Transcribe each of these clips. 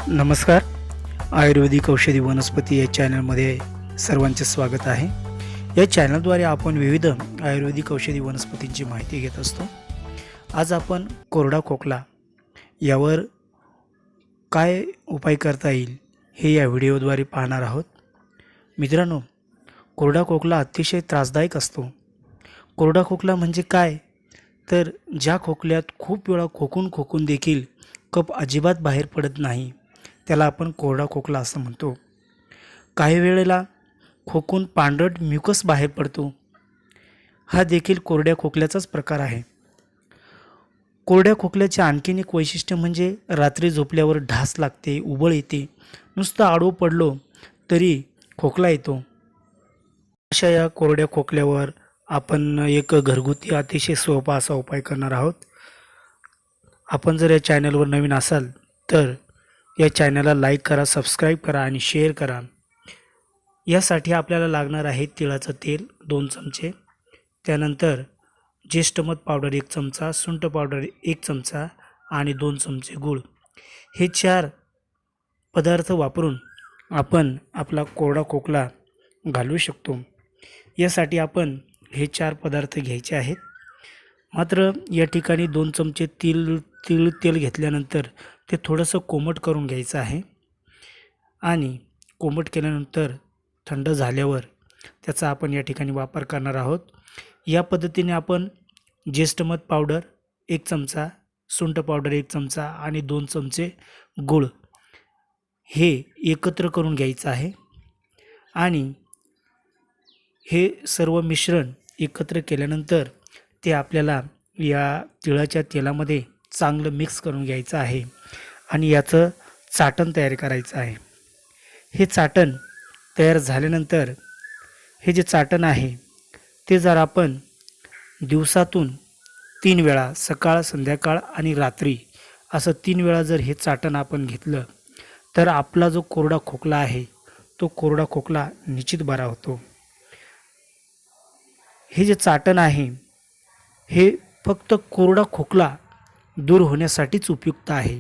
नमस्कार. आयुर्वेदिक औषधी वनस्पती या चॅनलमध्ये सर्वांचे स्वागत आहे. या चॅनलद्वारे आपण विविध आयुर्वेदिक औषधी वनस्पतींची माहिती घेत असतो. आज आपण कोरडा खोकला यावर काय उपाय करता येईल हे या व्हिडिओद्वारे पाहणार आहोत. मित्रांनो, कोरडा खोकला अतिशय त्रासदायक असतो. कोरडा खोकला म्हणजे काय? तर ज्या खोकल्यात खूप वेळा खोकून देखील कफ अजिबात बाहेर पडत नाही, त्याला आपण कोरडा खोकला असं म्हणतो. काही वेळेला खोकून पांढरट म्युकस बाहेर पडतो. हा देखील कोरड्या खोकल्याचाच प्रकार आहे. कोरड्या खोकल्याचे आणखीन एक वैशिष्ट्य म्हणजे रात्री झोपल्यावर ढास लागते, उबळ येते, नुसतं आडवं पडलो तरी खोकला येतो. अशा या कोरड्या खोकल्यावर आपण एक घरगुती अतिशय सोपा असा उपाय करणार आहोत. आपण जर या चॅनलवर नवीन असाल तर या चॅनलला लाईक करा, सबस्क्राईब करा आणि शेअर करा. यासाठी आपल्याला लागणार आहे तिळाचं तेल 2 चमचे, त्यानंतर ज्येष्ठमध पावडर 1 चमचा, सुंठ पावडर 1 चमचा आणि 2 चमचे गूळ. हे 4 पदार्थ वापरून आपण आपला कोरडा खोकला घालवू शकतो. यासाठी आपण हे 4 पदार्थ घ्यायचे आहेत. मात्र या ठिकाणी 2 चमचे तेल घेतल्यानंतर ते थोडंसं कोमट करून घ्यायचं आहे आणि कोमट केल्यानंतर थंड झाल्यावर त्याचा आपण या ठिकाणी वापर करणार आहोत. या पद्धतीने आपण ज्येष्ठमध पावडर 1 चमचा, सुंठ पावडर 1 चमचा आणि 2 चमचे गूळ हे एकत्र करून घ्यायचं आहे आणि हे सर्व मिश्रण एकत्र केल्यानंतर ते आपल्याला या तिळाच्या तेलामध्ये चांगलं मिक्स करून घ्यायचं आहे आणि याचं चाटण तयार करायचं आहे. हे चाटण तयार झाल्यानंतर हे जे चाटण आहे ते जर आपण दिवसातून 3 वेळा, सकाळ, संध्याकाळ आणि रात्री असं 3 वेळा जर हे चाटण आपण घेतलं तर आपला जो कोरडा खोकला आहे तो कोरडा खोकला निश्चित बरा होतो. हे जे चाटण आहे हे फक्त कोरडा खोकला दूर होण्यासाठीच उपयुक्त आहे.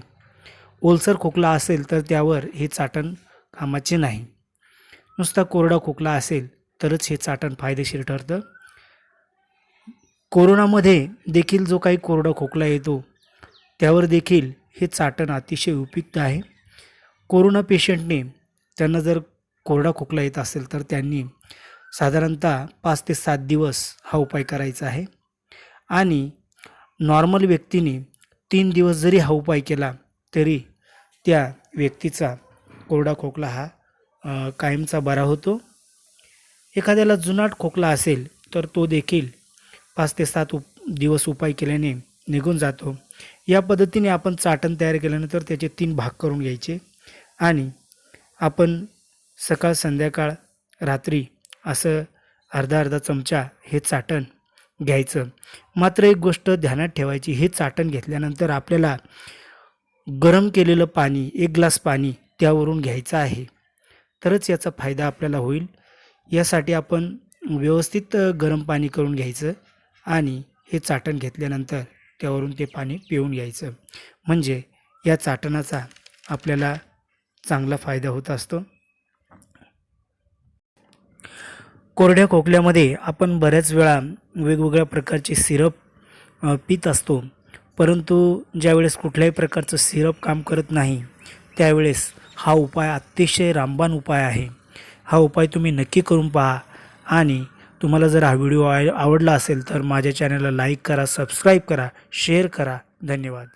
ओलसर खोकला असेल तर त्यावर हे चाटण कामाचे नाही. नुसता कोरडा खोकला असेल तरच हे चाटण फायदेशीर ठरतं. कोरोनामध्ये देखील जो काही कोरडा खोकला येतो त्यावर देखील हे चाटण अतिशय उपयुक्त आहे. कोरोना पेशंटने त्यांना जर कोरडा खोकला येत असेल तर त्यांनी साधारणतः 5 ते 7 दिवस हा उपाय करायचा आहे आणि नॉर्मल व्यक्तीने 3 दिवस जरी हा उपाय केला तरी त्या व्यक्तीचा कोरडा खोकला हा कायमचा बरा होतो. एखाद्याला जुनाट खोकला असेल तर तो देखील 5 ते 7 दिवस उपाय केल्याने निघून जातो. या पद्धतीने आपण चाटण तयार केल्यानंतर त्याचे 3 भाग करून घ्यायचे आणि आपण सकाळ, संध्याकाळ, रात्री असं अर्धा चमचा हे चाटण घ्यायचं. मात्र एक गोष्ट ध्यानात ठेवायची, हे चाटण घेतल्यानंतर आपल्याला गरम केलेलं पाणी, 1 ग्लास पाणी त्यावरून घ्यायचं आहे, तरच याचा फायदा आपल्याला होईल. यासाठी आपण व्यवस्थित गरम पाणी करून घ्यायचं आणि हे चाटण घेतल्यानंतर त्यावरून ते पाणी पिऊन घ्यायचं. म्हणजे या चाटणाचा आपल्याला चांगला फायदा होत असतो. कोरड्या खोकल्यामध्ये आपण बऱ्याच वेळा वेगवेगळ्या प्रकारचे सिरप पीत असतो, परंतु ज्यावेळेस कुठल्याही प्रकारचं सिरप काम करत नाही त्यावेळेस हा उपाय अतिशय रामबाण उपाय आहे. हा उपाय तुम्ही नक्की करून पहा आणि तुम्हाला जर हा व्हिडिओ आवडला असेल तर माझ्या चॅनलला लाईक करा, सबस्क्राईब करा, शेअर करा. धन्यवाद.